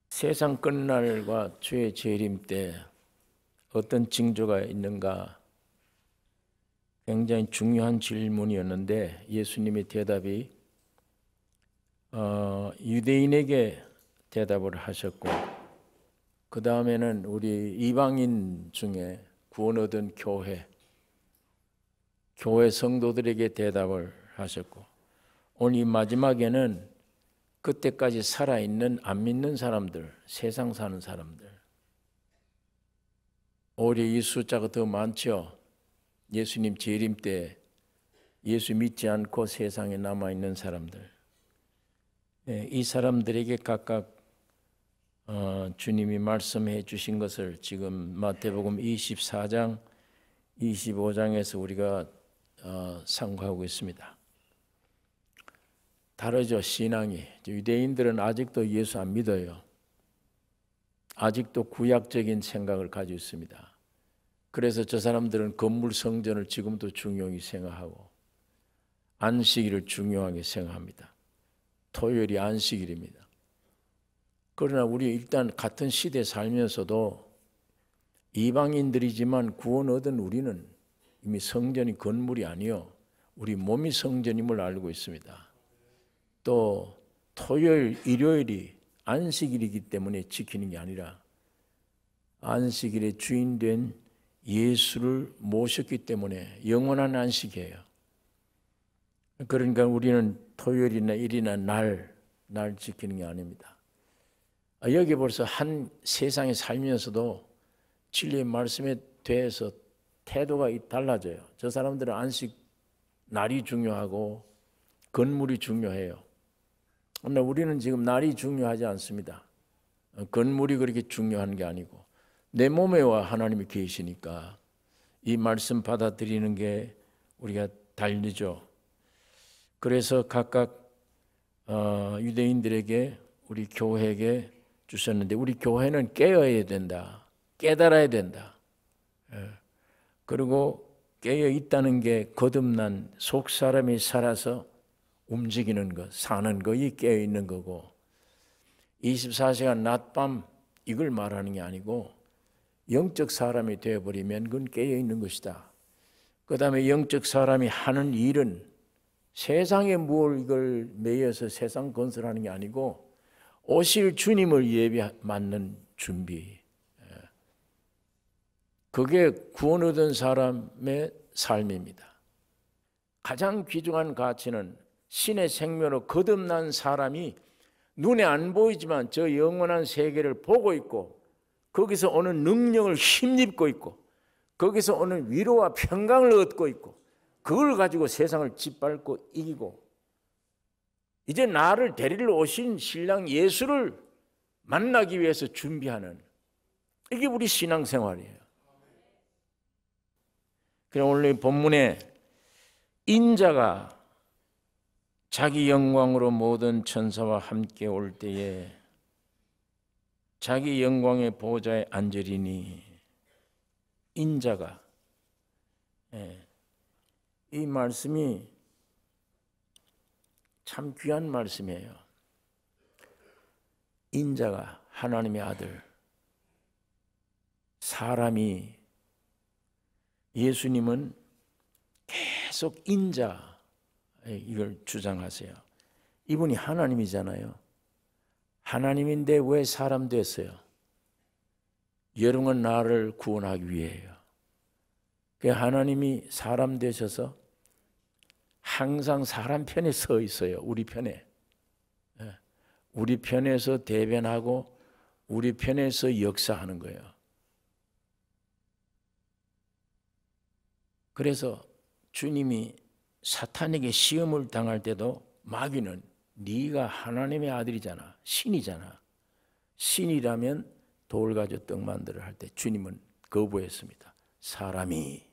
세상 끝날과 주의 재림 때 어떤 징조가 있는가? 굉장히 중요한 질문이었는데 예수님의 대답이 유대인에게 대답을 하셨고, 그 다음에는 우리 이방인 중에 구원 얻은 교회 성도들에게 대답을 하셨고, 오늘 이 마지막에는 그때까지 살아있는 안 믿는 사람들, 세상 사는 사람들, 오히려 이 숫자가 더 많죠. 예수님 재림 때 예수 믿지 않고 세상에 남아있는 사람들, 이 사람들에게 각각 주님이 말씀해 주신 것을 지금 마태복음 24장, 25장에서 우리가 상고하고 있습니다. 다르죠, 신앙이. 유대인들은 아직도 예수 안 믿어요. 아직도 구약적인 생각을 가지고 있습니다. 그래서 저 사람들은 건물 성전을 지금도 중요히 생각하고 안식일을 중요하게 생각합니다. 토요일이 안식일입니다. 그러나 우리 일단 같은 시대에 살면서도 이방인들이지만 구원 얻은 우리는 이미 성전이 건물이 아니요, 우리 몸이 성전임을 알고 있습니다. 또 토요일, 일요일이 안식일이기 때문에 지키는 게 아니라 안식일의 주인 된 예수를 모셨기 때문에 영원한 안식이에요. 그러니까 우리는 토요일이나 일이나 날 지키는 게 아닙니다. 여기 벌써 한 세상에 살면서도 진리의 말씀에 대해서 태도가 달라져요. 저 사람들은 안식 날이 중요하고 건물이 중요해요. 그러나 우리는 지금 날이 중요하지 않습니다. 건물이 그렇게 중요한 게 아니고 내 몸에와 하나님이 계시니까 이 말씀 받아들이는 게 우리가 달리죠. 그래서 각각 유대인들에게, 우리 교회에게 주셨는데, 우리 교회는 깨어야 된다, 깨달아야 된다. 그리고 깨어 있다는 게 거듭난 속 사람이 살아서 움직이는 것, 사는 것이 깨어 있는 거고, 24시간 낮밤 이걸 말하는 게 아니고 영적 사람이 되어버리면 그건 깨어 있는 것이다. 그 다음에 영적 사람이 하는 일은 세상에 뭘 이걸 매여서 세상 건설하는 게 아니고 오실 주님을 예비 맞는 준비. 그게 구원 얻은 사람의 삶입니다. 가장 귀중한 가치는 신의 생명으로 거듭난 사람이 눈에 안 보이지만 저 영원한 세계를 보고 있고, 거기서 오는 능력을 힘입고 있고, 거기서 오는 위로와 평강을 얻고 있고, 그걸 가지고 세상을 짓밟고 이기고, 이제 나를 데리러 오신 신랑 예수를 만나기 위해서 준비하는, 이게 우리 신앙생활이에요. 그럼 오늘 본문에 인자가 자기 영광으로 모든 천사와 함께 올 때에 자기 영광의 보좌에 앉으리니, 인자가, 이 말씀이 참 귀한 말씀이에요. 인자가 하나님의 아들, 사람이, 예수님은 계속 인자, 이걸 주장하세요. 이분이 하나님이잖아요. 하나님인데 왜 사람 됐어요? 여러분 나를 구원하기 위해요. 그 하나님이 사람 되셔서 항상 사람 편에 서 있어요. 우리 편에. 우리 편에서 대변하고 우리 편에서 역사하는 거예요. 그래서 주님이 사탄에게 시험을 당할 때도 마귀는 네가 하나님의 아들이잖아, 신이잖아, 신이라면 돌 가지고 떡 만들어 할 때 주님은 거부했습니다. 사람이,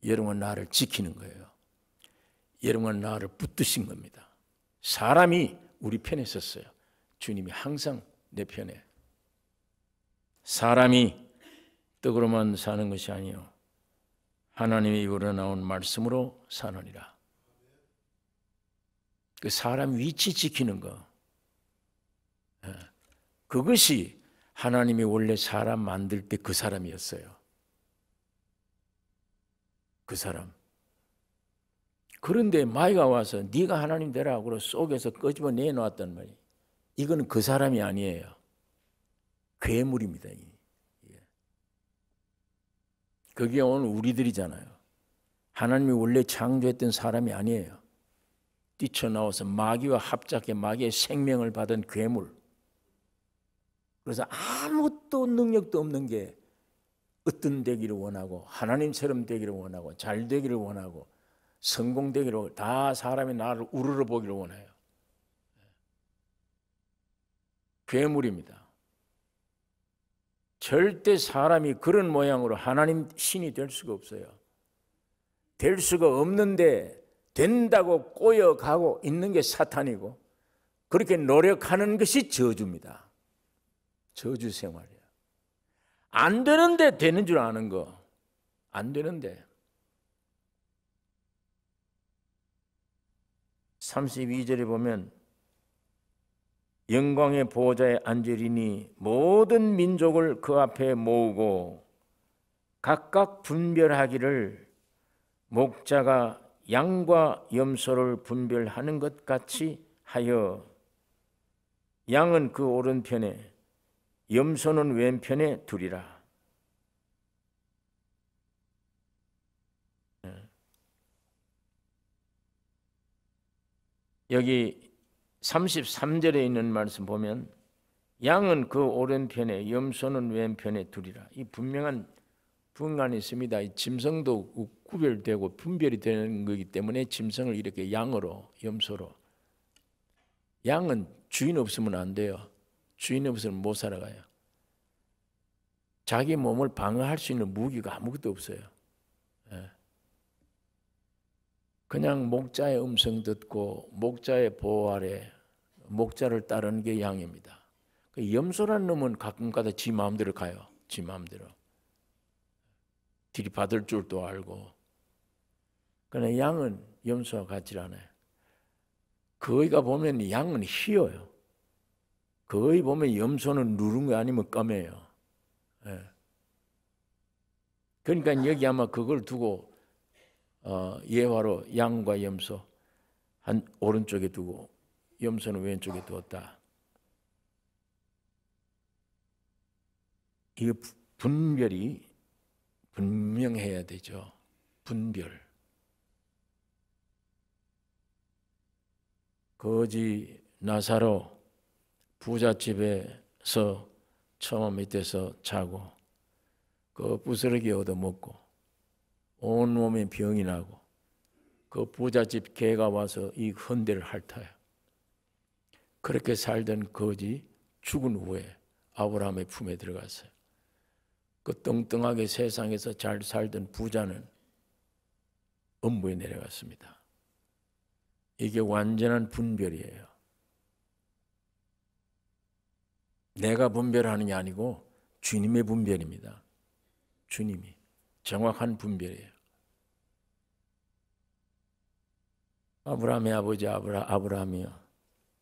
여러분 나를 지키는 거예요. 여러분 나를 붙드신 겁니다. 사람이 우리 편에 섰어요. 주님이 항상 내 편에. 사람이 떡으로만 사는 것이 아니요 하나님의 입으로 나온 말씀으로 사느니라. 그 사람 위치 지키는 거. 그것이 하나님이 원래 사람 만들 때 그 사람이었어요. 그 사람. 그런데 마귀가 와서 네가 하나님 되라 그러 속에서 끄집어 내놓았단 말이에요. 이건 그 사람이 아니에요. 괴물입니다. 그게 오늘 우리들이잖아요. 하나님이 원래 창조했던 사람이 아니에요. 뛰쳐나와서 마귀와 합작해 마귀의 생명을 받은 괴물. 그래서 아무것도 능력도 없는 게 어떤 되기를 원하고 하나님처럼 되기를 원하고 잘 되기를 원하고 성공되기를 다 사람이 나를 우러러 보기를 원해요. 괴물입니다. 절대 사람이 그런 모양으로 하나님 신이 될 수가 없어요. 될 수가 없는데 된다고 꼬여가고 있는 게 사탄이고 그렇게 노력하는 것이 저주입니다. 저주 생활이에요. 안 되는데 되는 줄 아는 거. 안 되는데. 32절에 보면 영광의 보호자에 앉으리니 모든 민족을 그 앞에 모으고 각각 분별하기를 목자가 양과 염소를 분별하는 것 같이 하여 양은 그 오른편에 염소는 왼편에 두리라. 여기 33절에 있는 말씀 보면 양은 그 오른편에 염소는 왼편에 두리라. 이 분명한 분간이 있습니다. 이 짐승도 구별되고 분별이 되는 거기 때문에 짐승을 이렇게 양으로 염소로. 양은 주인 없으면 안 돼요. 주인 없으면 못 살아가요. 자기 몸을 방어할 수 있는 무기가 아무것도 없어요. 그냥 목자의 음성 듣고 목자의 보호 아래 목자를 따르는 게 양입니다. 염소라는 놈은 가끔가다 지 마음대로 가요. 지 마음대로. 들이받을 줄도 알고. 그러나 양은 염소와 같지 않아요. 거기가 보면 양은 희어요. 거기 보면 염소는 누른 거 아니면 검해요. 그러니까 여기 아마 그걸 두고 예화로 양과 염소 한 오른쪽에 두고 염소는 왼쪽에 두었다. 이 분별이 분명해야 되죠. 분별. 거지 나사로 부잣집에서 처음 밑에서 자고 그 부스러기 얻어먹고 온몸에 병이 나고 그 부잣집 개가 와서 이 헌대를 핥아요. 그렇게 살던 거지 죽은 후에 아브라함의 품에 들어갔어요. 그 뚱뚱하게 세상에서 잘 살던 부자는 음부에 내려갔습니다. 이게 완전한 분별이에요. 내가 분별하는 게 아니고 주님의 분별입니다. 주님이 정확한 분별이에요. 아브라함의 아버지 아브라함이요.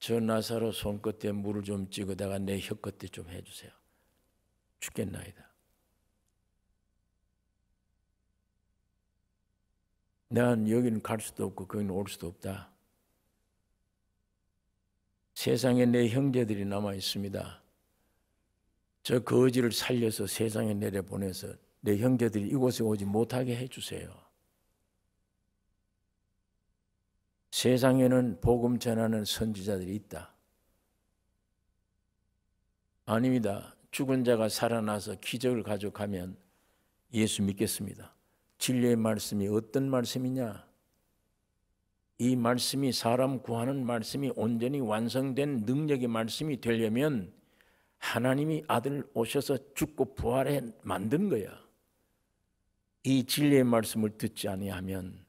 저 나사로 손끝에 물을 좀 찍어다가 내 혀끝에 좀 해주세요. 죽겠나이다. 난 여기는 갈 수도 없고 거기는 올 수도 없다. 세상에 내 형제들이 남아 있습니다. 저 거지를 살려서 세상에 내려보내서 내 형제들이 이곳에 오지 못하게 해주세요. 세상에는 복음 전하는 선지자들이 있다. 아닙니다. 죽은 자가 살아나서 기적을 가져가면 예수 믿겠습니다. 진리의 말씀이 어떤 말씀이냐? 이 말씀이 사람 구하는 말씀이 온전히 완성된 능력의 말씀이 되려면 하나님이 아들 오셔서 죽고 부활해 만든 거야. 이 진리의 말씀을 듣지 아니하면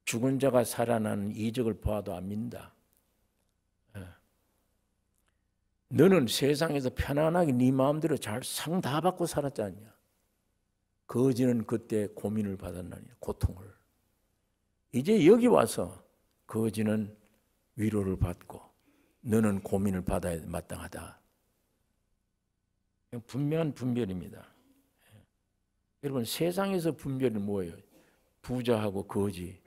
죽은 자가 살아나는 이적을 보아도 안 믿는다. 너는 세상에서 편안하게 네 마음대로 잘 상 다 받고 살았지 않냐? 거지는 그때 고민을 받았나니 고통을. 이제 여기 와서 거지는 위로를 받고 너는 고민을 받아야 마땅하다. 분명한 분별입니다. 여러분, 세상에서 분별이 뭐예요? 부자하고 거지.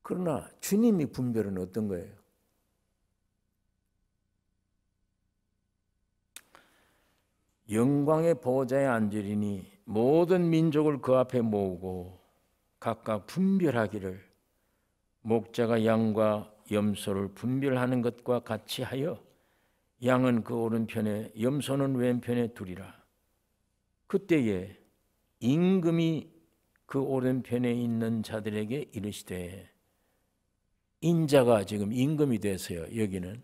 그러나 주님이 분별은 어떤 거예요? 영광의 보좌에 앉으리니 모든 민족을 그 앞에 모으고 각각 분별하기를 목자가 양과 염소를 분별하는 것과 같이 하여 양은 그 오른편에 염소는 왼편에 두리라. 그때에 임금이 그 오른편에 있는 자들에게 이르시되, 인자가 지금 임금이 돼서요. 여기는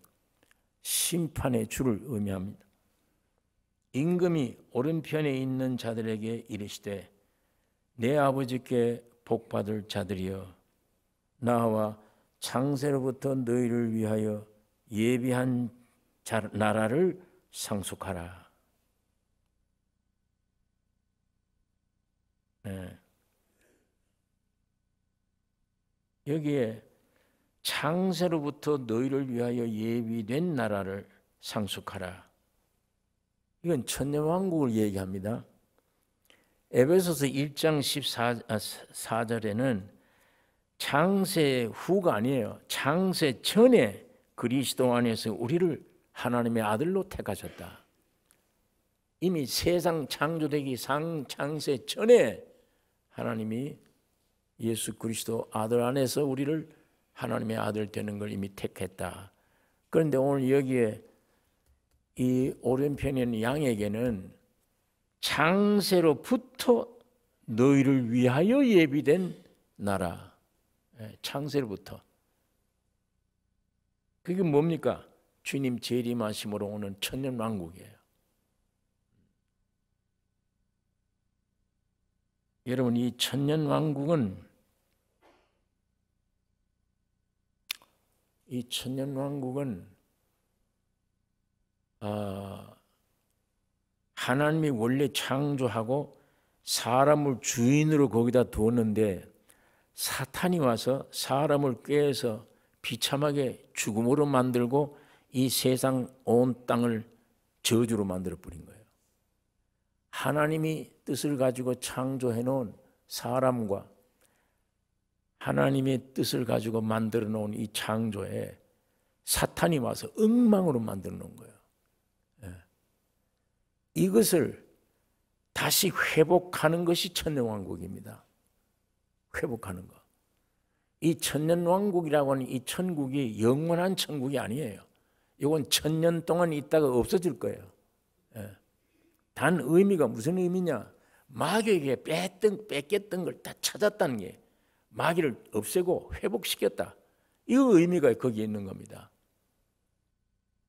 심판의 주를 의미합니다. 임금이 오른편에 있는 자들에게 이르시되, 내 아버지께 복받을 자들이여, 나와 창세로부터 너희를 위하여 예비한 나라를 상속하라. 네. 여기에 창세로부터 너희를 위하여 예비된 나라를 상속하라. 이건 천년왕국을 얘기합니다. 에베소서 1장 14절에는 창세 후가 아니에요. 창세 전에 그리스도 안에서 우리를 하나님의 아들로 택하셨다. 이미 세상 창조되기 창세 전에 하나님이 예수 그리스도 아들 안에서 우리를 하나님의 아들 되는 걸 이미 택했다. 그런데 오늘 여기에 이 오른편에 있는 양에게는 창세로부터 너희를 위하여 예비된 나라. 창세로부터. 그게 뭡니까? 주님 재림하심으로 오는 천년왕국이에요. 여러분, 이 천년왕국은 하나님이 원래 창조하고 사람을 주인으로 거기다 두었는데 사탄이 와서 사람을 꾀해서 비참하게 죽음으로 만들고 이 세상 온 땅을 저주로 만들어 버린 거예요. 하나님이 뜻을 가지고 창조해 놓은 사람과 하나님의 뜻을 가지고 만들어 놓은 이 창조에 사탄이 와서 엉망으로 만들어 놓은 거예요. 이것을 다시 회복하는 것이 천년왕국입니다. 회복하는 거. 이 천년왕국이라고 하는 이 천국이 영원한 천국이 아니에요. 이건 천년 동안 있다가 없어질 거예요. 단 의미가 무슨 의미냐? 마귀에게 뺏겼던 걸 다 찾았다는 게 마귀를 없애고 회복시켰다. 이 의미가 거기에 있는 겁니다.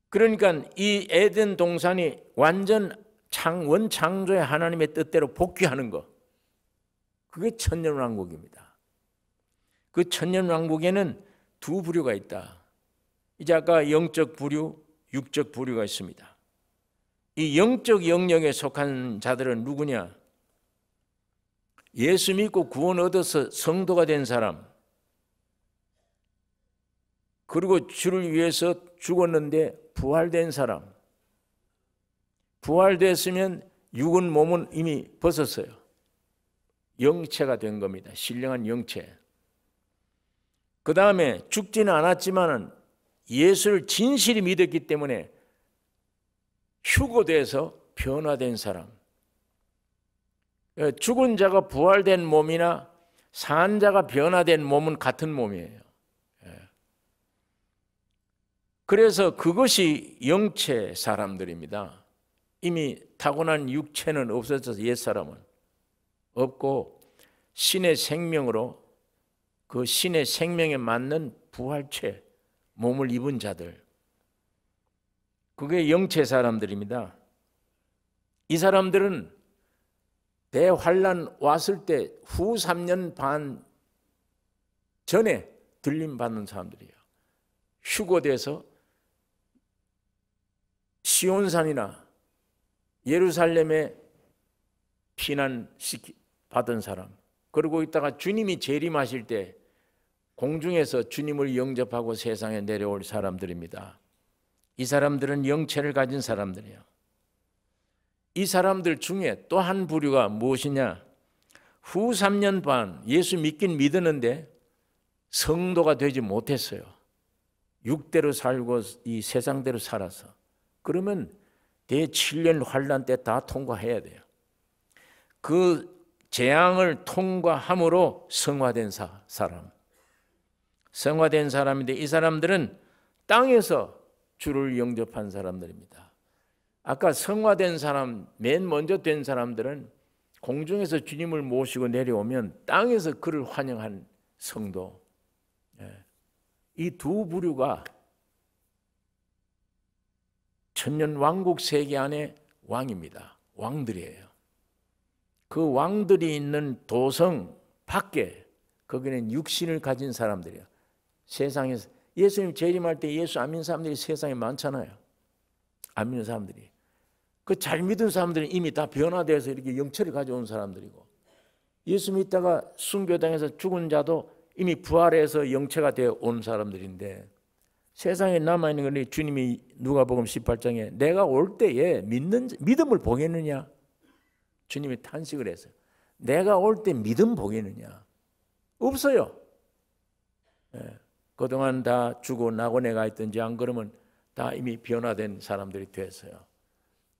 그러니까 이 에덴 동산이 완전 원창조의 하나님의 뜻대로 복귀하는 거, 그게 천년왕국입니다. 그 천년왕국에는 두 부류가 있다. 이제 아까 영적 부류, 육적 부류가 있습니다. 이 영적 영역에 속한 자들은 누구냐? 예수 믿고 구원 얻어서 성도가 된 사람, 그리고 주를 위해서 죽었는데 부활된 사람. 부활됐으면 육은 몸은 이미 벗었어요. 영체가 된 겁니다. 신령한 영체. 그 다음에 죽지는 않았지만은 예수를 진실히 믿었기 때문에 휴거돼서 변화된 사람. 죽은 자가 부활된 몸이나 산 자가 변화된 몸은 같은 몸이에요. 그래서 그것이 영체 사람들입니다. 이미 타고난 육체는 없어져서 옛사람은 없고 신의 생명으로 그 신의 생명에 맞는 부활체 몸을 입은 자들, 그게 영체 사람들입니다. 이 사람들은 대환란 왔을 때 후 3년 반 전에 들림 받는 사람들이에요. 휴거돼서 시온산이나 예루살렘에 피난 받은 사람, 그리고 있다가 주님이 재림하실 때 공중에서 주님을 영접하고 세상에 내려올 사람들입니다. 이 사람들은 영체를 가진 사람들이에요. 이 사람들 중에 또 한 부류가 무엇이냐? 후 3년 반 예수 믿긴 믿었는데 성도가 되지 못했어요. 육대로 살고 이 세상대로 살아서. 그러면 대7년 환란 때 다 통과해야 돼요. 그 재앙을 통과함으로 성화된 사람. 성화된 사람인데 이 사람들은 땅에서 주를 영접한 사람들입니다. 아까 성화된 사람, 맨 먼저 된 사람들은 공중에서 주님을 모시고 내려오면 땅에서 그를 환영한 성도. 이 두 부류가 천년 왕국 세계 안에 왕입니다. 왕들이에요. 그 왕들이 있는 도성 밖에 거기는 육신을 가진 사람들이에요. 세상에서 예수님 재림할 때 예수 안 믿는 사람들이 세상에 많잖아요. 안 믿는 사람들이. 그 잘 믿은 사람들은 이미 다 변화돼서 이렇게 영체를 가져온 사람들이고, 예수 믿다가 순교당해서 죽은 자도 이미 부활해서 영체가 되어 온 사람들인데, 세상에 남아있는 건 주님이 누가복음 18장에 내가 올 때에 믿음을 보겠느냐? 주님이 탄식을 했어요. 내가 올 때 믿음 보겠느냐? 없어요. 그동안 다 죽고 낙원에 가 있든지 안 그러면 다 이미 변화된 사람들이 됐어요.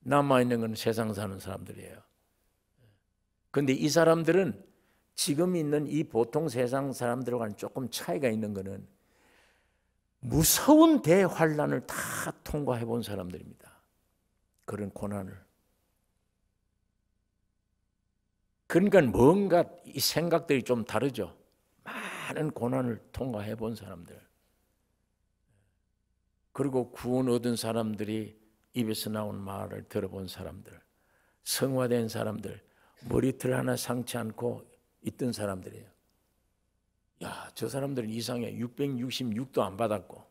남아있는 건 세상 사는 사람들이에요. 그런데 이 사람들은 지금 있는 이 보통 세상 사람들과는 조금 차이가 있는 것은 무서운 대환란을 다 통과해 본 사람들입니다. 그런 고난을. 그러니까 뭔가 이 생각들이 좀 다르죠. 많은 고난을 통과해 본 사람들. 그리고 구원 얻은 사람들이 입에서 나온 말을 들어본 사람들, 성화된 사람들, 머리털 하나 상치 않고 있던 사람들이에요. 야, 저 사람들은 이상해. 666도 안 받았고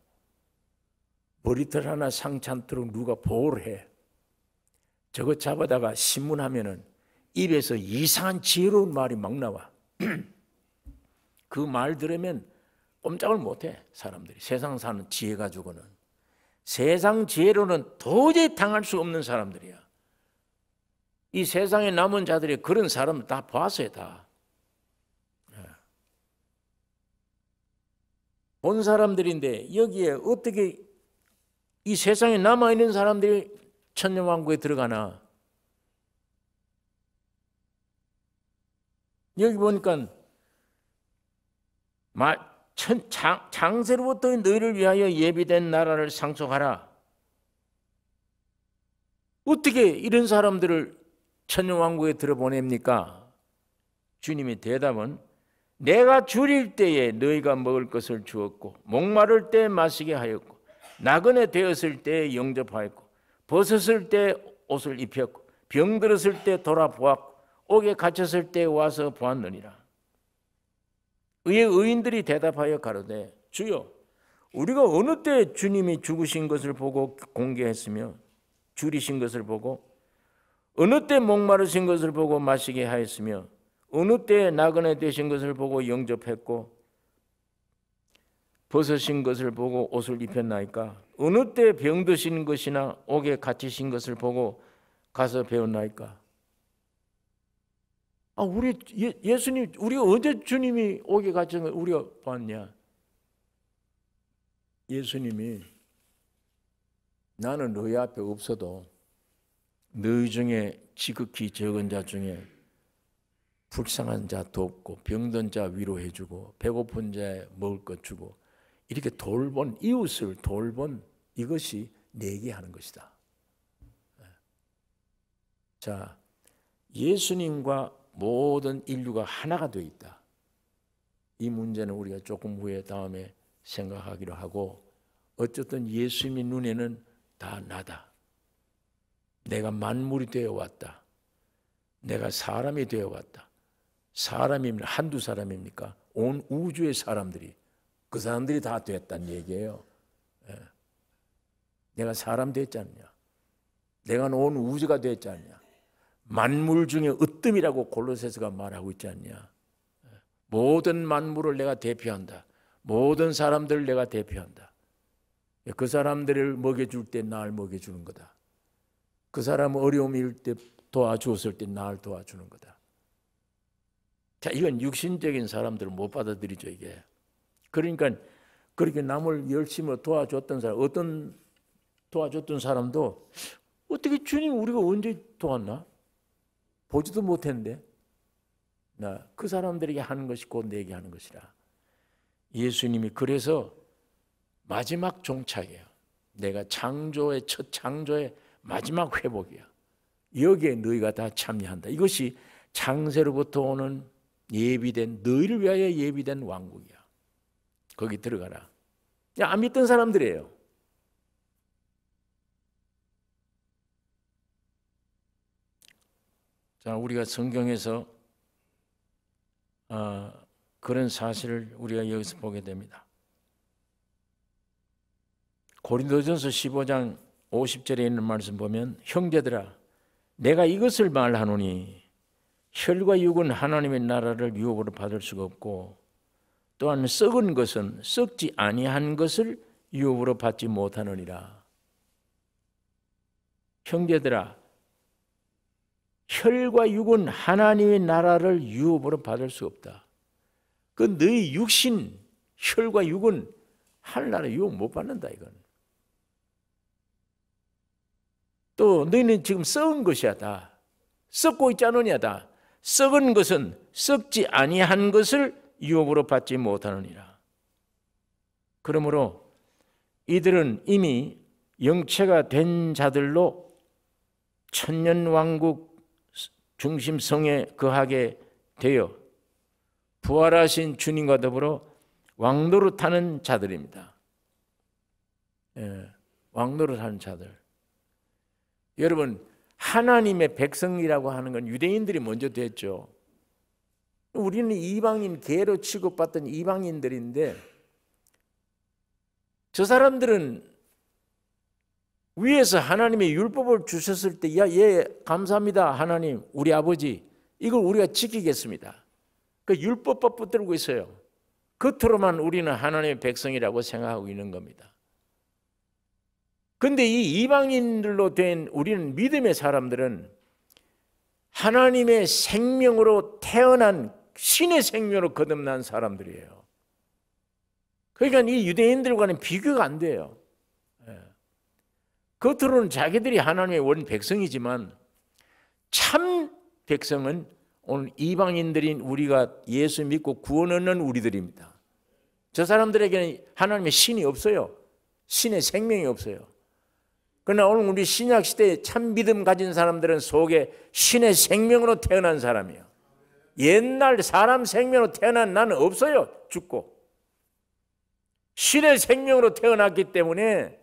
머리털 하나 상치 않도록 누가 보호를 해. 저거 잡아다가 신문하면은 입에서 이상한 지혜로운 말이 막 나와. 그 말 들으면 꼼짝을 못해. 사람들이 세상 사는 지혜 가지고는. 세상 지혜로는 도저히 당할 수 없는 사람들이야. 이 세상에 남은 자들이 그런 사람을 다 봤어요. 다. 본 사람들인데 여기에 어떻게 이 세상에 남아있는 사람들이 천년왕국에 들어가나. 여기 보니까 창세로부터 너희를 위하여 예비된 나라를 상속하라. 어떻게 이런 사람들을 천년왕국에 들어보냅니까? 주님의 대답은 내가 줄일 때에 너희가 먹을 것을 주었고 목마를 때 마시게 하였고 나그네 되었을 때 영접하였고 벗었을 때 옷을 입혔고 병들었을 때 돌아보았고 옥에 갇혔을 때 와서 보았느니라. 의의 의인들이 대답하여 가로되 주여 우리가 어느 때 주님이 죽으신 것을 보고 공개했으며 줄이신 것을 보고 어느 때 목마르신 것을 보고 마시게 하였으며 어느 때 나그네 되신 것을 보고 영접했고 벗으신 것을 보고 옷을 입혔나이까? 어느 때 병드신 것이나 옥에 갇히신 것을 보고 가서 배웠나이까? 우리 예수님, 우리가 언제 주님이 옥에 갇힌 걸 우리가 봤냐? 예수님이 나는 너희 앞에 없어도 너희 중에 지극히 적은 자 중에 불쌍한 자 돕고 병든 자 위로해주고 배고픈 자에 먹을 것 주고 이렇게 돌본 이웃을 돌본 이것이 내게 하는 것이다. 자, 예수님과 모든 인류가 하나가 되어 있다. 이 문제는 우리가 조금 후에 다음에 생각하기로 하고, 어쨌든 예수님의 눈에는 다 나다. 내가 만물이 되어 왔다. 내가 사람이 되어 왔다. 사람이면 한두 사람입니까? 온 우주의 사람들이, 그 사람들이 다 됐다는 얘기예요. 내가 사람 됐지 않냐? 내가 온 우주가 됐지 않냐? 만물 중에 으뜸이라고 골로새서가 말하고 있지 않냐? 모든 만물을 내가 대표한다. 모든 사람들을 내가 대표한다. 그 사람들을 먹여줄 때 나를 먹여주는 거다. 그 사람 어려움일 때 도와주었을 때 나를 도와주는 거다. 자, 이건 육신적인 사람들을 못 받아들이죠, 이게. 그러니까 그렇게 남을 열심히 도와줬던 사람, 어떤 도와줬던 사람도 어떻게 주님 우리가 언제 도왔나? 보지도 못했는데. 그 사람들에게 하는 것이 곧 내게 하는 것이라. 예수님이 그래서 마지막 종착이에요. 내가 창조의 첫 창조의 마지막 회복이야. 여기에 너희가 다 참여한다. 이것이 창세로부터 오는 예비된, 너희를 위하여 예비된 왕국이야. 거기 들어가라. 안 믿던 사람들이에요. 자, 우리가 성경에서 그런 사실을 우리가 여기서 보게 됩니다. 고린도전서 15장 50절에 있는 말씀 보면, 형제들아 내가 이것을 말하노니 혈과 육은 하나님의 나라를 유업으로 받을 수가 없고 또한 썩은 것은 썩지 아니한 것을 유업으로 받지 못하느니라. 형제들아 혈과 육은 하나님의 나라를 유업으로 받을 수 없다. 그 너희 육신 혈과 육은 하늘나라 유업 못 받는다 이건. 또 너희는 지금 썩은 것이야 다. 썩고 있지 않느냐 다. 썩은 것은 썩지 아니한 것을 유업으로 받지 못하느니라. 그러므로 이들은 이미 영체가 된 자들로 천년왕국 중심성에 거하게 되어 부활하신 주님과 더불어 왕노릇하는 자들입니다. 왕노릇하는 자들. 여러분 하나님의 백성이라고 하는 건 유대인들이 먼저 됐죠. 우리는 이방인 개로 취급받던 이방인들인데 저 사람들은 위에서 하나님의 율법을 주셨을 때 예 감사합니다 하나님 우리 아버지 이걸 우리가 지키겠습니다. 그 율법법 붙들고 있어요. 겉으로만 우리는 하나님의 백성이라고 생각하고 있는 겁니다. 그런데 이 이방인들로 된 우리는 믿음의 사람들은 하나님의 생명으로 태어난 신의 생명으로 거듭난 사람들이에요. 그러니까 이 유대인들과는 비교가 안 돼요. 겉으로는 자기들이 하나님의 원 백성이지만 참 백성은 오늘 이방인들인 우리가 예수 믿고 구원 얻는 우리들입니다. 저 사람들에게는 하나님의 신이 없어요. 신의 생명이 없어요. 그러나 오늘 우리 신약 시대에 참 믿음 가진 사람들은 속에 신의 생명으로 태어난 사람이에요. 옛날 사람 생명으로 태어난 나는 없어요. 죽고. 신의 생명으로 태어났기 때문에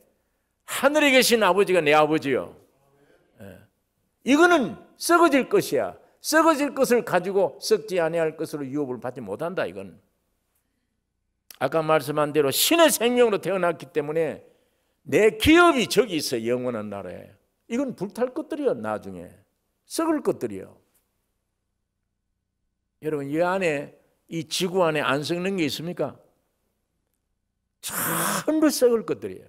하늘에 계신 아버지가 내 아버지요. 이거는 썩어질 것이야. 썩어질 것을 가지고 썩지 아니할 것으로 유업을 받지 못한다. 이건 아까 말씀한 대로 신의 생명으로 태어났기 때문에 내 기업이 저기 있어요. 영원한 나라에. 이건 불탈 것들이요. 나중에 썩을 것들이요. 여러분 이 안에 이 지구 안에 안 썩는 게 있습니까? 전부 썩을 것들이에요.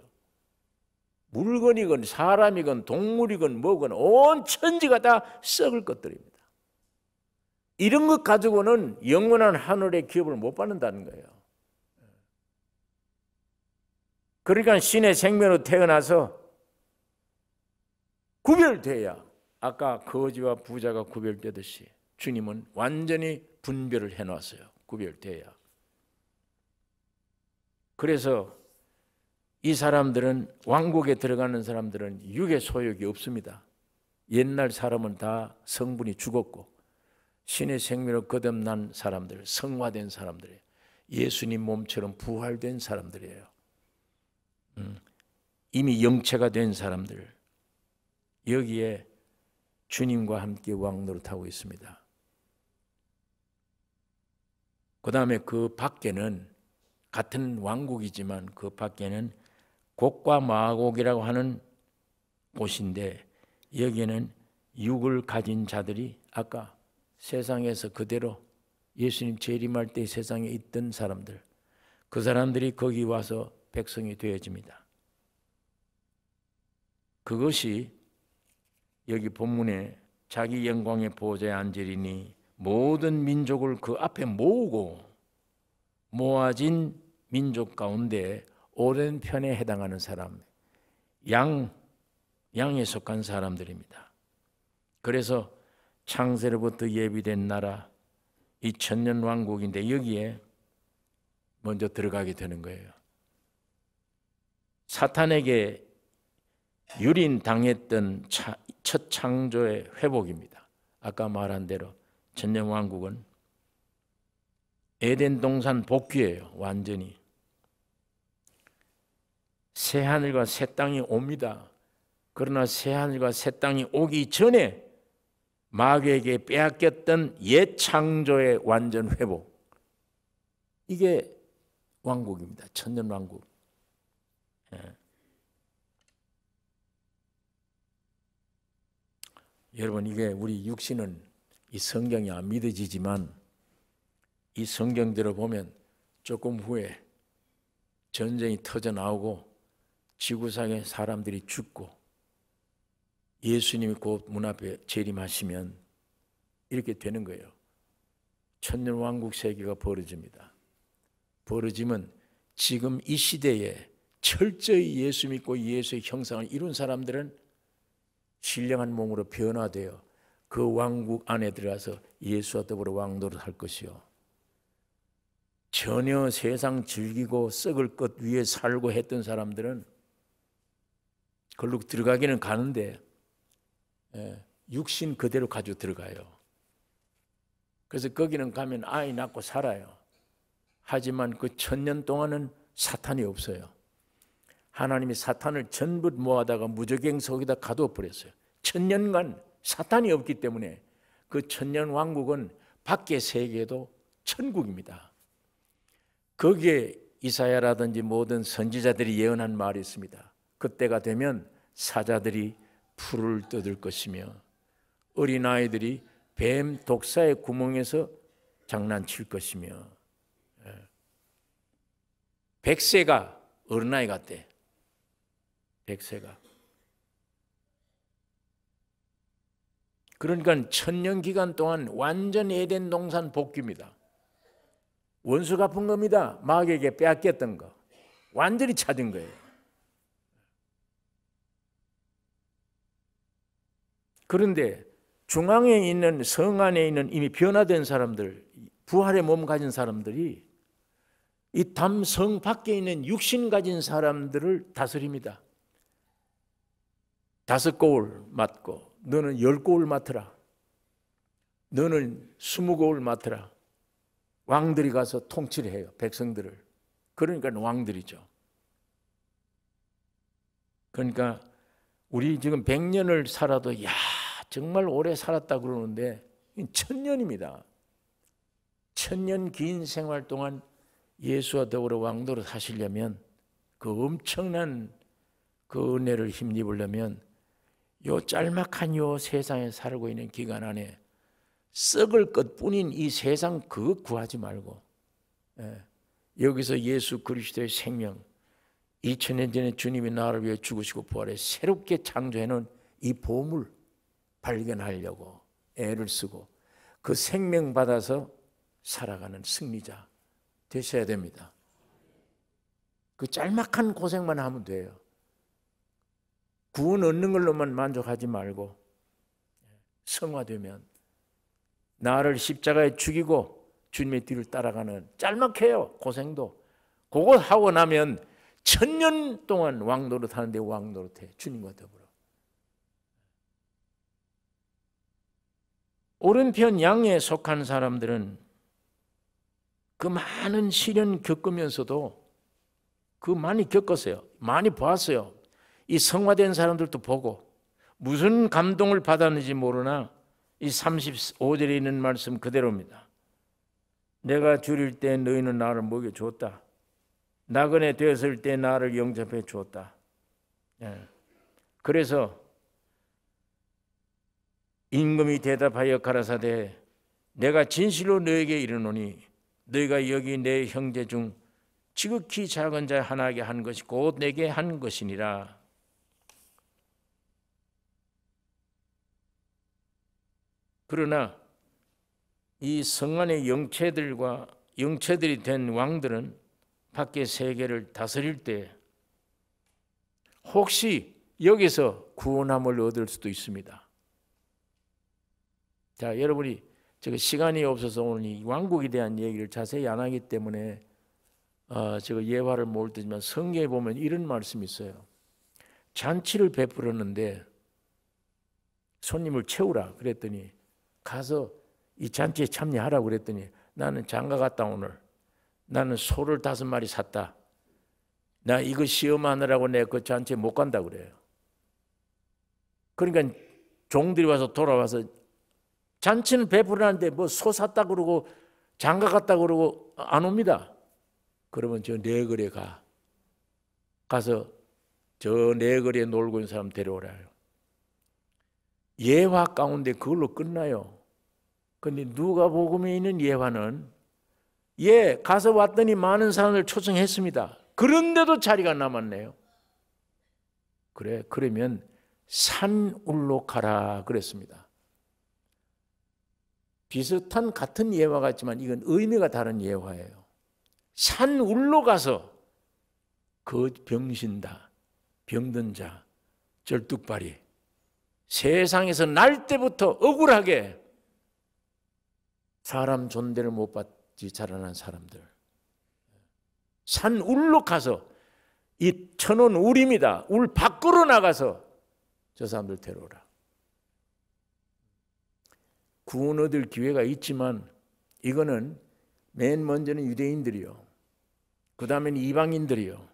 물건이건 사람이건 동물이건 뭐건 온 천지가 다 썩을 것들입니다. 이런 것 가지고는 영원한 하늘의 기업을 못 받는다는 거예요. 그러니까 신의 생명으로 태어나서 구별돼야 아까 거지와 부자가 구별되듯이 주님은 완전히 분별을 해놨어요. 구별돼야. 그래서 이 사람들은 왕국에 들어가는 사람들은 육의 소욕이 없습니다. 옛날 사람은 다 성분이 죽었고 신의 생명으로 거듭난 사람들, 성화된 사람들이에요. 예수님 몸처럼 부활된 사람들이에요. 이미 영체가 된 사람들, 여기에 주님과 함께 왕노릇하고 있습니다. 그 다음에 그 밖에는 같은 왕국이지만 그 밖에는 곡과 마곡이라고 하는 곳인데 여기에는 육을 가진 자들이 아까 세상에서 그대로 예수님 재림할 때 세상에 있던 사람들, 그 사람들이 거기 와서 백성이 되어집니다. 그것이 여기 본문에 자기 영광의 보좌에 앉으리니 모든 민족을 그 앞에 모으고 모아진 민족 가운데 오른편에 해당하는 사람, 양에 속한 사람들입니다. 그래서 창세로부터 예비된 나라, 이 천년 왕국인데 여기에 먼저 들어가게 되는 거예요. 사탄에게 유린당했던 첫 창조의 회복입니다. 아까 말한 대로 천년 왕국은 에덴 동산 복귀예요. 완전히 새 하늘과 새 땅이 옵니다. 그러나 새 하늘과 새 땅이 오기 전에 마귀에게 빼앗겼던 옛 창조의 완전 회복, 이게 왕국입니다. 천년 왕국. 여러분, 이게 우리 육신은 이 성경이 안 믿어지지만 이 성경대로 보면 조금 후에 전쟁이 터져 나오고 지구상에 사람들이 죽고 예수님이 곧 문 앞에 재림하시면 이렇게 되는 거예요. 천년 왕국 세계가 벌어집니다. 벌어지면 지금 이 시대에 철저히 예수 믿고 예수의 형상을 이룬 사람들은 신령한 몸으로 변화되어 그 왕국 안에 들어가서 예수와 더불어 왕노릇 할 것이요, 전혀 세상 즐기고 썩을 것 위에 살고 했던 사람들은 그걸로 들어가기는 가는데 육신 그대로 가지고 들어가요. 그래서 거기는 가면 아이 낳고 살아요. 하지만 그 천년 동안은 사탄이 없어요. 하나님이 사탄을 전부 모아다가 무저갱 속에다 가두어 버렸어요. 천년간 사탄이 없기 때문에 그 천년 왕국은 밖의 세계도 천국입니다. 거기에 이사야라든지 모든 선지자들이 예언한 말이 있습니다. 그때가 되면 사자들이 풀을 뜯을 것이며 어린아이들이 뱀 독사의 구멍에서 장난칠 것이며 백세가 어린아이 같대. 백세가. 그러니까 천년 기간 동안 완전 에덴 동산 복귀입니다. 원수 갚은 겁니다. 마귀에게 빼앗겼던 거 완전히 찾은 거예요. 그런데 중앙에 있는 성 안에 있는 이미 변화된 사람들, 부활의 몸 가진 사람들이 이 담성 밖에 있는 육신 가진 사람들을 다스립니다. 5 맡고 너는 10 맡으라. 너는 20 맡으라. 왕들이 가서 통치를 해요. 백성들을. 그러니까 왕들이죠. 그러니까 우리 지금 100년을 살아도 야 정말 오래 살았다 그러는데 1000년입니다. 1000년 긴 생활 동안 예수와 더불어 왕노릇 하시려면 그 엄청난 그 은혜를 힘입으려면 요 짤막한 요 세상에 살고 있는 기간 안에 썩을 것뿐인 이 세상 그거 구하지 말고 여기서 예수 그리스도의 생명 2000년 전에 주님이 나를 위해 죽으시고 부활해 새롭게 창조해놓은 이 보물 발견하려고 애를 쓰고 그 생명 받아서 살아가는 승리자 되셔야 됩니다. 그 짤막한 고생만 하면 돼요. 구원 얻는 걸로만 만족하지 말고 성화되면 나를 십자가에 죽이고 주님의 뒤를 따라가는 짤막해요. 고생도. 그거 하고 나면 1000년 동안 왕노릇 하는데 왕노릇해. 주님과 더불어. 오른편 양에 속한 사람들은 그 많은 시련 겪으면서도 그 많이 겪었어요. 많이 보았어요. 이 성화된 사람들도 보고 무슨 감동을 받았는지 모르나 이 35절에 있는 말씀 그대로입니다. 내가 줄일 때 너희는 나를 먹여주었다. 나그네 되었을 때 나를 영접해 주었다. 그래서 임금이 대답하여 가라사대 내가 진실로 너에게 이르노니 너희가 여기 내 형제 중 지극히 작은 자 하나에게 한 것이 곧 내게 한 것이니라. 그러나 이 성 안의 영체들과 영체들이 된 왕들은 밖의 세계를 다스릴 때 혹시 여기서 구원함을 얻을 수도 있습니다. 자, 여러분이 제가 시간이 없어서 오늘 이 왕국에 대한 얘기를 자세히 안 하기 때문에 제가 예화를 못 들지만 성경에 보면 이런 말씀이 있어요. 잔치를 베풀었는데 손님을 채우라 그랬더니 가서 이 잔치에 참여하라고 그랬더니 나는 장가 갔다 오늘. 나는 소를 5마리 샀다. 나 이거 시험하느라고 내 그 잔치에 못 간다 그래요. 그러니까 종들이 와서 돌아와서 잔치는 베풀었는데 뭐 소 샀다 그러고 장가 갔다 그러고 안 옵니다. 그러면 저 네거리에 가서 저 네거리에 놀고 있는 사람 데려오라요. 예화 가운데 그걸로 끝나요. 그런데 누가복음에 있는 예화는 가서 왔더니 많은 사람을 초청했습니다. 그런데도 자리가 남았네요. 그러면 산울로 가라 그랬습니다. 비슷한 같은 예화 같지만 이건 의미가 다른 예화예요. 산울로 가서 그 병신다, 병든 자, 절뚝발이 세상에서 날 때부터 억울하게 사람 존대를 못 받지 자라난 사람들, 산울로 가서 이 천원 울입니다. 울 밖으로 나가서 저 사람들 데려오라. 구원 얻을 기회가 있지만 이거는 맨 먼저는 유대인들이요, 그 다음에는 이방인들이요,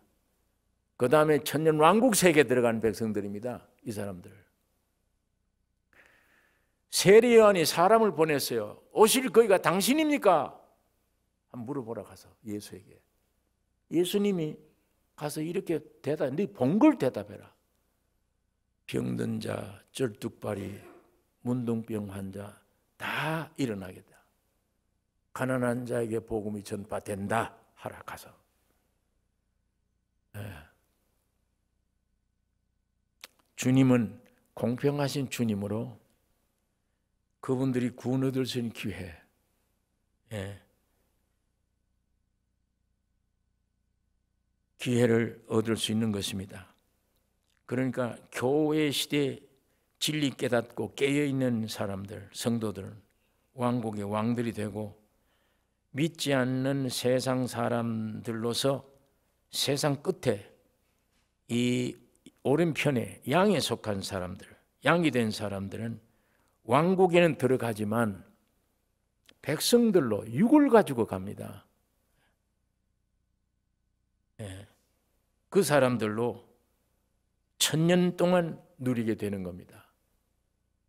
그 다음에 천년 왕국 세계에 들어간 백성들입니다. 이 사람들. 세례 요한이 사람을 보냈어요. 오실 거기가 당신입니까? 한번 물어보라 가서 예수에게. 예수님이 가서 이렇게 대답해. 네 본 걸 대답해라. 병든 자, 절뚝발이, 문둥병 환자 다 일어나겠다. 가난한 자에게 복음이 전파된다 하라 가서. 주님은 공평하신 주님으로 그분들이 구원 얻을 수 있는 기회, 기회를 얻을 수 있는 것입니다. 그러니까 교회 시대에 진리 깨닫고 깨어있는 사람들, 성도들은 왕국의 왕들이 되고, 믿지 않는 세상 사람들로서 세상 끝에 이 오른편에 양에 속한 사람들, 양이 된 사람들은 왕국에는 들어가지만 백성들로 육을 가지고 갑니다. 그 사람들로 1000년 동안 누리게 되는 겁니다.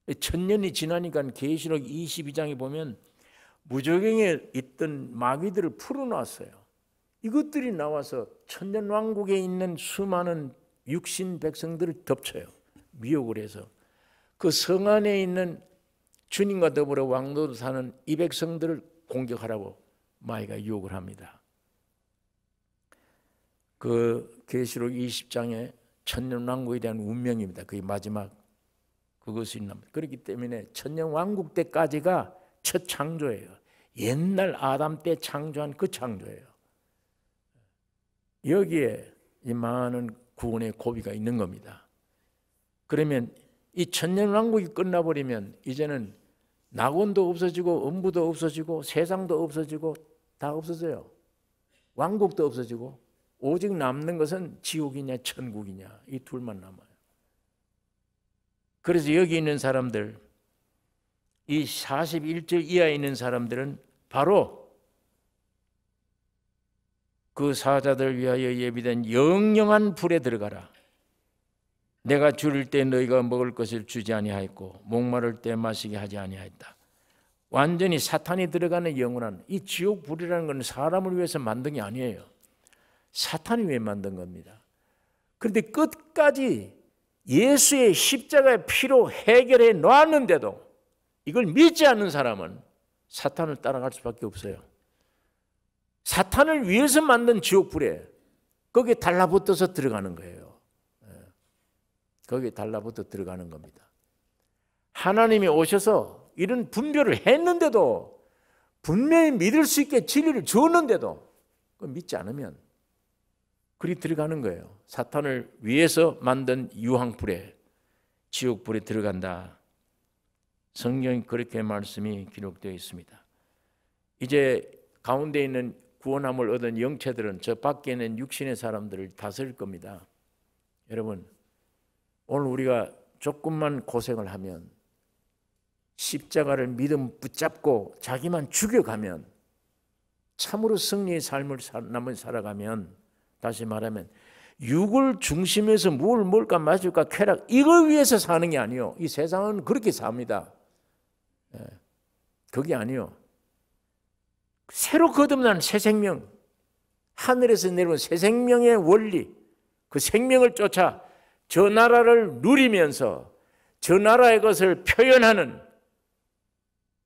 1000년이 지나니까 계시록 22장에 보면 무저갱에 있던 마귀들을 풀어놨어요. 이것들이 나와서 천년 왕국에 있는 수많은 육신 백성들을 덮쳐요. 미혹을 해서 그 성 안에 있는 주님과 더불어 왕도도 사는 이 백성들을 공격하라고 마귀가 유혹을 합니다. 그 계시록 20장에 천년 왕국에 대한 운명입니다. 그게 마지막 그것이 있는 겁니다. 그렇기 때문에 천년 왕국 때까지가 첫 창조예요. 옛날 아담 때 창조한 그 창조예요. 여기에 이 많은 구원의 고비가 있는 겁니다. 그러면 이 천년 왕국이 끝나버리면 이제는 낙원도 없어지고 음부도 없어지고 세상도 없어지고 다 없어져요. 왕국도 없어지고 오직 남는 것은 지옥이냐 천국이냐 이 둘만 남아요. 그래서 여기 있는 사람들, 이 41절 이하에 있는 사람들은 바로 그 사자들 위하여 예비된 영영한 불에 들어가라. 내가 줄일 때 너희가 먹을 것을 주지 아니하였고 목마를 때 마시게 하지 아니하였다. 완전히 사탄이 들어가는 영원한 이 지옥 불이라는 건 사람을 위해서 만든 게 아니에요. 사탄이 왜 만든 겁니다. 그런데 끝까지 예수의 십자가의 피로 해결해 놨는데도 이걸 믿지 않는 사람은 사탄을 따라갈 수밖에 없어요. 사탄을 위해서 만든 지옥불에 거기에 달라붙어서 들어가는 거예요. 거기에 달라붙어 들어가는 겁니다. 하나님이 오셔서 이런 분별을 했는데도, 분명히 믿을 수 있게 진리를 줬는데도 믿지 않으면 그리 들어가는 거예요. 사탄을 위해서 만든 유황불에, 지옥불에 들어간다. 성경이 그렇게 말씀이 기록되어 있습니다. 이제 가운데 있는 구원함을 얻은 영체들은 저 밖에 있는 육신의 사람들을 다스릴 겁니다. 여러분, 오늘 우리가 조금만 고생을 하면, 십자가를 믿음 붙잡고 자기만 죽여가면, 참으로 승리의 삶을 살아가면, 다시 말하면 육을 중심에서 뭘 먹을까 마실까 쾌락, 이걸 위해서 사는 게 아니요. 이 세상은 그렇게 삽니다. 그게 아니요. 새로 거듭난 새 생명, 하늘에서 내려온 새 생명의 원리, 그 생명을 쫓아 저 나라를 누리면서 저 나라의 것을 표현하는,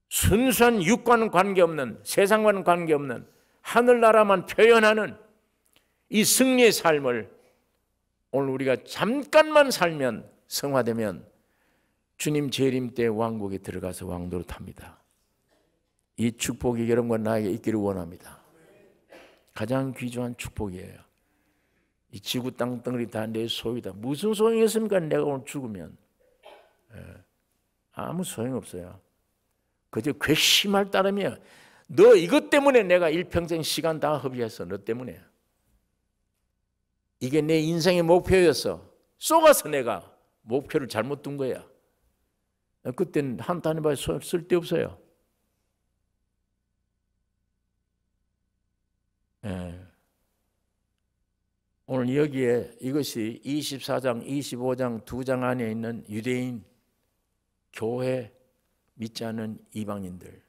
순수한 육과는 관계없는, 세상과는 관계없는 하늘나라만 표현하는 이 승리의 삶을 오늘 우리가 잠깐만 살면, 성화되면 주님 재림 때 왕국에 들어가서 왕노릇합니다. 이 축복이 여러분과 나에게 있기를 원합니다. 가장 귀중한 축복이에요. 이 지구 땅덩어리 다 내 소유다. 무슨 소용이 있습니까? 내가 오늘 죽으면. 아무 소용 없어요. 그저 괘씸할 따름이야. 너 이것 때문에 내가 일평생 시간 다 허비했어. 너 때문에. 이게 내 인생의 목표였어. 쏘가서 내가 목표를 잘못 둔 거야. 그때는 한타 해봐야 쓸데없어요. 오늘 여기에 이것이 24장, 25장 두 장 안에 있는 유대인, 교회, 믿지 않는 이방인들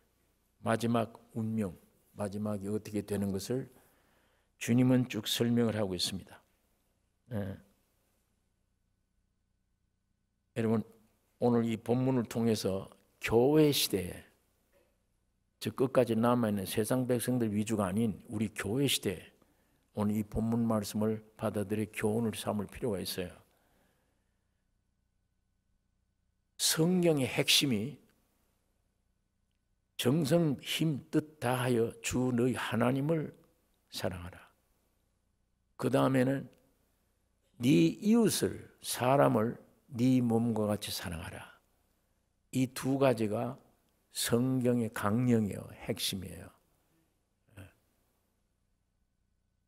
마지막 운명, 마지막이 어떻게 되는 것을 주님은 쭉 설명을 하고 있습니다. 여러분, 오늘 이 본문을 통해서 교회 시대에, 저 끝까지 남아있는 세상 백성들 위주가 아닌 우리 교회 시대에 오늘 이 본문 말씀을 받아들여 교훈을 삼을 필요가 있어요. 성경의 핵심이 정성, 힘, 뜻 다하여 주 너희 하나님을 사랑하라. 그 다음에는 네 이웃을, 사람을 네 몸과 같이 사랑하라. 이 두 가지가 성경의 강령이에요. 핵심이에요.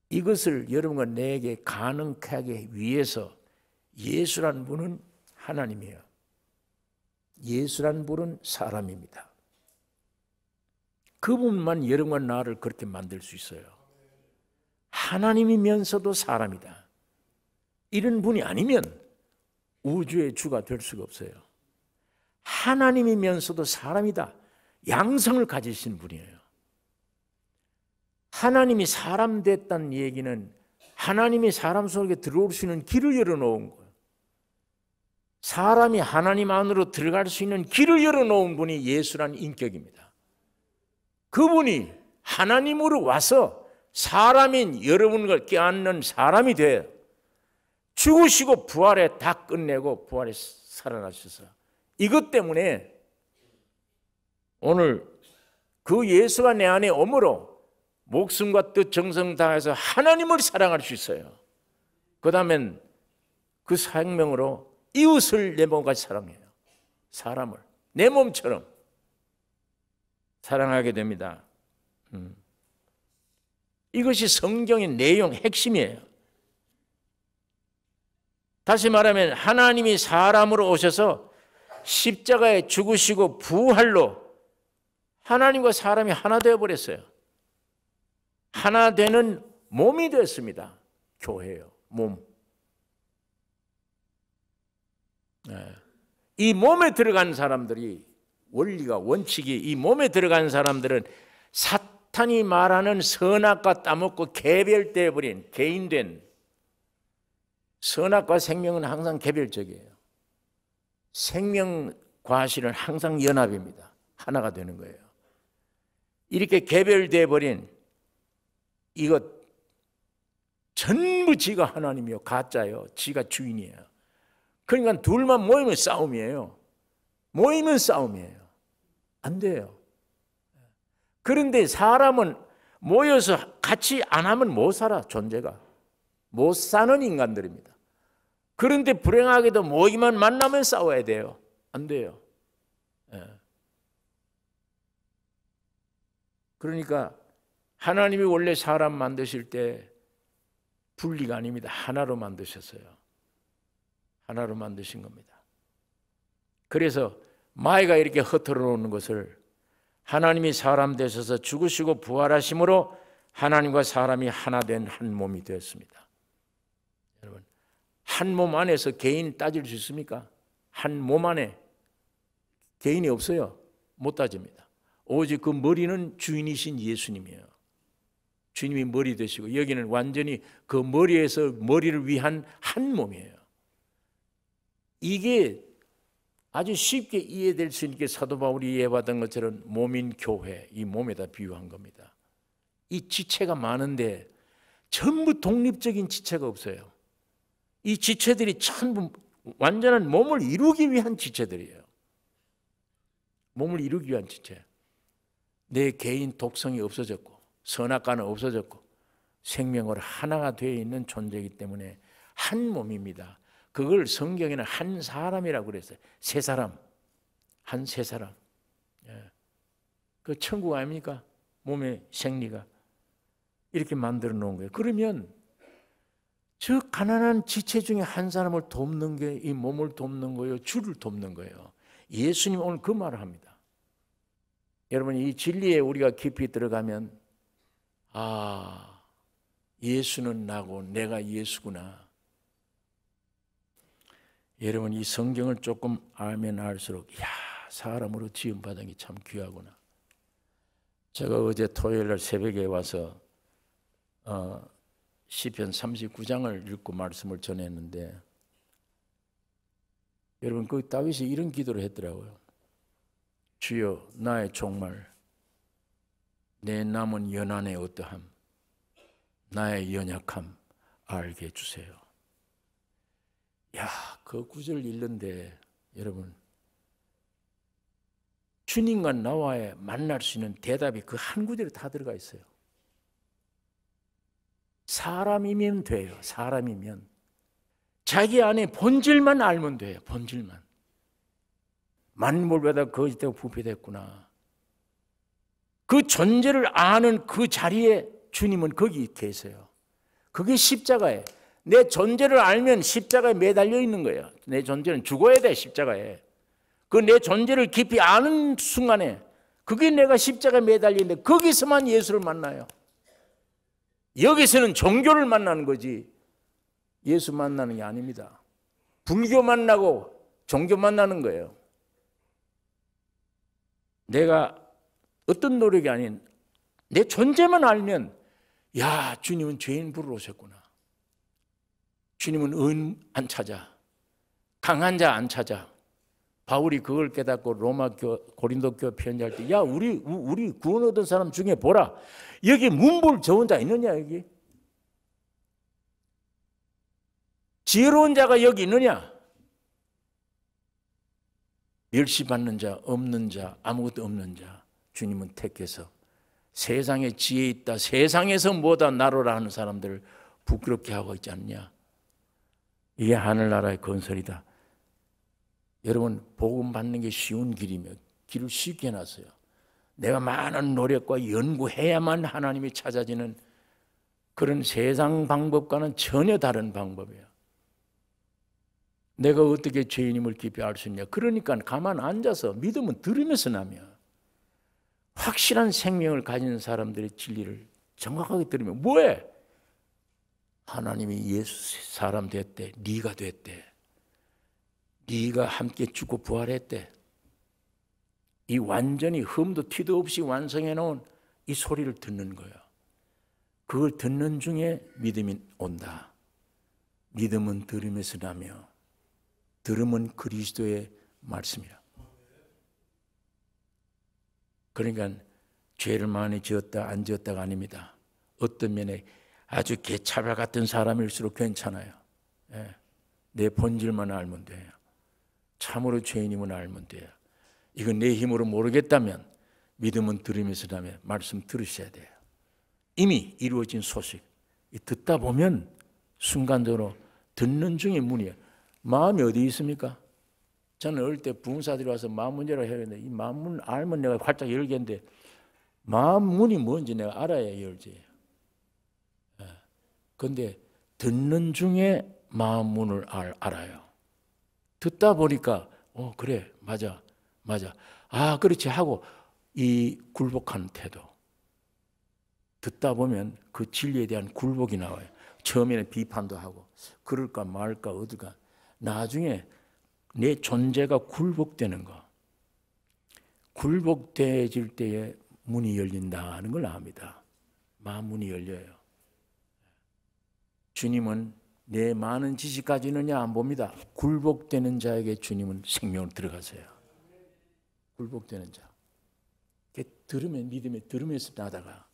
이것을 여러분과 내게 가능하게 하기 위해서 예수란 분은 하나님이에요. 예수란 분은 사람입니다. 그분만 여러분과 나를 그렇게 만들 수 있어요. 하나님이면서도 사람이다. 이런 분이 아니면 우주의 주가 될 수가 없어요. 하나님이면서도 사람이다. 양성을 가지신 분이에요. 하나님이 사람 됐다는 얘기는 하나님이 사람 속에 들어올 수 있는 길을 열어놓은 거예요. 사람이 하나님 안으로 들어갈 수 있는 길을 열어놓은 분이 예수라는 인격입니다. 그분이 하나님으로 와서 사람인 여러분을 껴안는 사람이 돼요. 죽으시고 부활에 다 끝내고 부활에 살아나셔서, 이것 때문에 오늘 그 예수가 내 안에 오므로 목숨과 뜻 정성 다해서 하나님을 사랑할 수 있어요. 그 다음엔 그 생명으로 이웃을 내 몸같이 사랑해요. 사람을 내 몸처럼 사랑하게 됩니다. 이것이 성경의 내용 핵심이에요. 다시 말하면 하나님이 사람으로 오셔서 십자가에 죽으시고 부활로 하나님과 사람이 하나 되어버렸어요. 하나 되는 몸이 됐습니다. 교회요, 몸. 이 몸에 들어간 사람들이, 원리가, 원칙이, 이 몸에 들어간 사람들은 사탄이 말하는 선악과 따먹고 개별되어버린, 개인된, 선악과 생명은 항상 개별적이에요. 생명과 실은 항상 연합입니다. 하나가 되는 거예요. 이렇게 개별되어버린 이거 전부 지가 하나님이요, 가짜예요. 지가 주인이에요. 그러니까 둘만 모이면 싸움이에요. 모이면 싸움이에요. 안 돼요. 그런데 사람은 모여서 같이 안 하면 못 살아. 존재가 못 사는 인간들입니다. 그런데 불행하게도 모이만 만나면 싸워야 돼요. 안 돼요. 그러니까 하나님이 원래 사람 만드실 때 분리가 아닙니다. 하나로 만드셨어요. 하나로 만드신 겁니다. 그래서 마귀가 이렇게 흩어져 놓는 것을 하나님이 사람 되셔서 죽으시고 부활하심으로 하나님과 사람이 하나 된 한 몸이 되었습니다. 여러분, 한 몸 안에서 개인 따질 수 있습니까? 한 몸 안에 개인이 없어요. 못 따집니다. 오직 그 머리는 주인이신 예수님이에요. 주님이 머리 되시고 여기는 완전히 그 머리에서 머리를 위한 한 몸이에요. 이게 아주 쉽게 이해될 수 있게 사도 바울이 이해받은 것처럼 몸인 교회, 이 몸에다 비유한 겁니다. 이 지체가 많은데 전부 독립적인 지체가 없어요. 이 지체들이 전부 완전한 몸을 이루기 위한 지체들이에요. 몸을 이루기 위한 지체. 내 개인 독성이 없어졌고 선악과는 없어졌고 생명으로 하나가 되어 있는 존재이기 때문에 한 몸입니다. 그걸 성경에는 한 사람이라고 그랬어요. 세 사람, 한 세 사람. 그 천국 아닙니까? 몸의 생리가 이렇게 만들어 놓은 거예요. 그러면 저 가난한 지체 중에 한 사람을 돕는 게 이 몸을 돕는 거예요. 주를 돕는 거예요. 예수님 오늘 그 말을 합니다. 여러분, 이 진리에 우리가 깊이 들어가면 아, 예수는 나고 내가 예수구나. 여러분, 이 성경을 조금 알면 알수록 야, 사람으로 지음받은 게 참 귀하구나. 제가 어제 토요일 날 새벽에 와서 시편 39장을 읽고 말씀을 전했는데 여러분, 그 다윗이 이런 기도를 했더라고요. 주여, 나의 종말, 내 남은 연한의 어떠함, 나의 연약함 알게 해주세요. 야, 그 구절 읽는데 여러분, 주님과 나와의 만날 수 있는 대답이 그 한 구절에 다 들어가 있어요. 사람이면 돼요. 사람이면 자기 안에 본질만 알면 돼요. 본질만. 만물보다 거짓되고 부패됐구나. 그 존재를 아는 그 자리에 주님은 거기 계세요. 그게 십자가예요. 내 존재를 알면 십자가에 매달려 있는 거예요. 내 존재는 죽어야 돼. 십자가에. 그 내 존재를 깊이 아는 순간에 그게 내가 십자가에 매달려 있는데 거기서만 예수를 만나요. 여기서는 종교를 만나는 거지 예수 만나는 게 아닙니다. 불교 만나고 종교 만나는 거예요. 내가 어떤 노력이 아닌 내 존재만 알면 야, 주님은 죄인 부르러 오셨구나. 주님은 은 안 찾아. 강한 자 안 찾아. 바울이 그걸 깨닫고 로마 고린도 교회 편지할 때 야, 우리 구원 얻은 사람 중에 보라. 여기 문벌 좋은 자 있느냐 여기? 지혜로운 자가 여기 있느냐? 멸시받는 자, 없는 자, 아무것도 없는 자 주님은 택해서 세상에 지혜 있다, 세상에서 뭐다 나로라 하는 사람들을 부끄럽게 하고 있지 않냐? 이게 하늘나라의 건설이다. 여러분, 복음 받는 게 쉬운 길이며 길을 쉽게 해놨어요. 내가 많은 노력과 연구해야만 하나님이 찾아지는 그런 세상 방법과는 전혀 다른 방법이에요. 내가 어떻게 죄인임을 깊이 알 수 있냐? 그러니까 가만 앉아서 믿음은 들으면서 나며 확실한 생명을 가진 사람들의 진리를 정확하게 들으면 뭐해? 하나님이 예수 사람 됐대. 네가 됐대. 네가 함께 죽고 부활했대. 이 완전히 흠도 티도 없이 완성해 놓은 이 소리를 듣는 거예요. 그걸 듣는 중에 믿음이 온다. 믿음은 들으면서 나며 들음은 그리스도의 말씀이라. 그러니까 죄를 많이 지었다 안 지었다가 아닙니다. 어떤 면에 아주 개차별 같은 사람일수록 괜찮아요. 예. 내 본질만 알면 돼요. 참으로 죄인임을 알면 돼요. 이건 내 힘으로 모르겠다면 믿음은 들으면서라면 말씀 들으셔야 돼요. 이미 이루어진 소식 듣다 보면 순간적으로 듣는 중에 문이에요. 마음이 어디 있습니까? 저는 어릴 때 부흥사들이 와서 마음 문제라고 해야 되는데 이 마음 문 알면 내가 활짝 열겠는데 마음 문이 뭔지 내가 알아야 열지. 그런데 듣는 중에 마음 문을 알아요. 듣다 보니까 그래 맞아 아 그렇지 하고 이 굴복하는 태도 듣다 보면 그 진리에 대한 굴복이 나와요. 처음에는 비판도 하고 그럴까 말까 어떨까 나중에 내 존재가 굴복되는 거 굴복되어질 때에 문이 열린다는 걸 압니다. 마음 문이 열려요. 주님은 내 많은 지식까지 있느냐 안 봅니다. 굴복되는 자에게 주님은 생명으로 들어가세요. 굴복되는 자. 들으면 믿음에 들으면서 나다가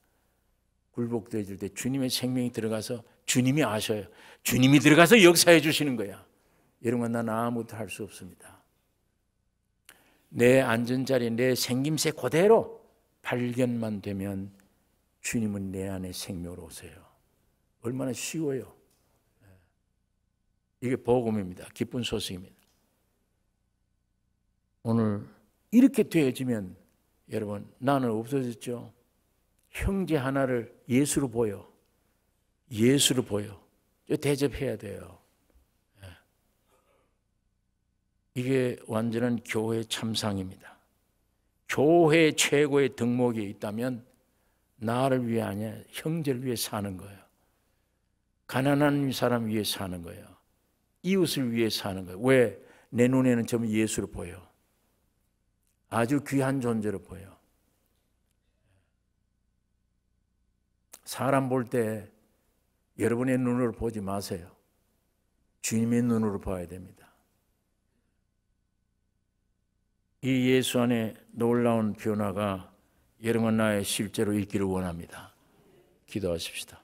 굴복되어질 때 주님의 생명이 들어가서 주님이 아셔요. 주님이 들어가서 역사해 주시는 거야. 이런 건 난 아무것도 할 수 없습니다. 내 앉은 자리, 내 생김새 그대로 발견만 되면 주님은 내 안에 생명으로 오세요. 얼마나 쉬워요. 이게 복음입니다. 기쁜 소식입니다. 오늘 이렇게 되어지면 여러분 나는 없어졌죠. 형제 하나를 예수로 보여. 예수로 보여. 대접해야 돼요. 이게 완전한 교회 참상입니다. 교회 최고의 덕목이 있다면 나를 위해 아니야 형제를 위해 사는 거예요. 가난한 사람 위해 사는 거예요. 이웃을 위해 사는 거예요. 왜? 내 눈에는 전부 예수로 보여. 아주 귀한 존재로 보여. 사람 볼 때 여러분의 눈으로 보지 마세요. 주님의 눈으로 봐야 됩니다. 이 예수 안에 놀라운 변화가 여러분 나의 실제로 있기를 원합니다. 기도하십시다.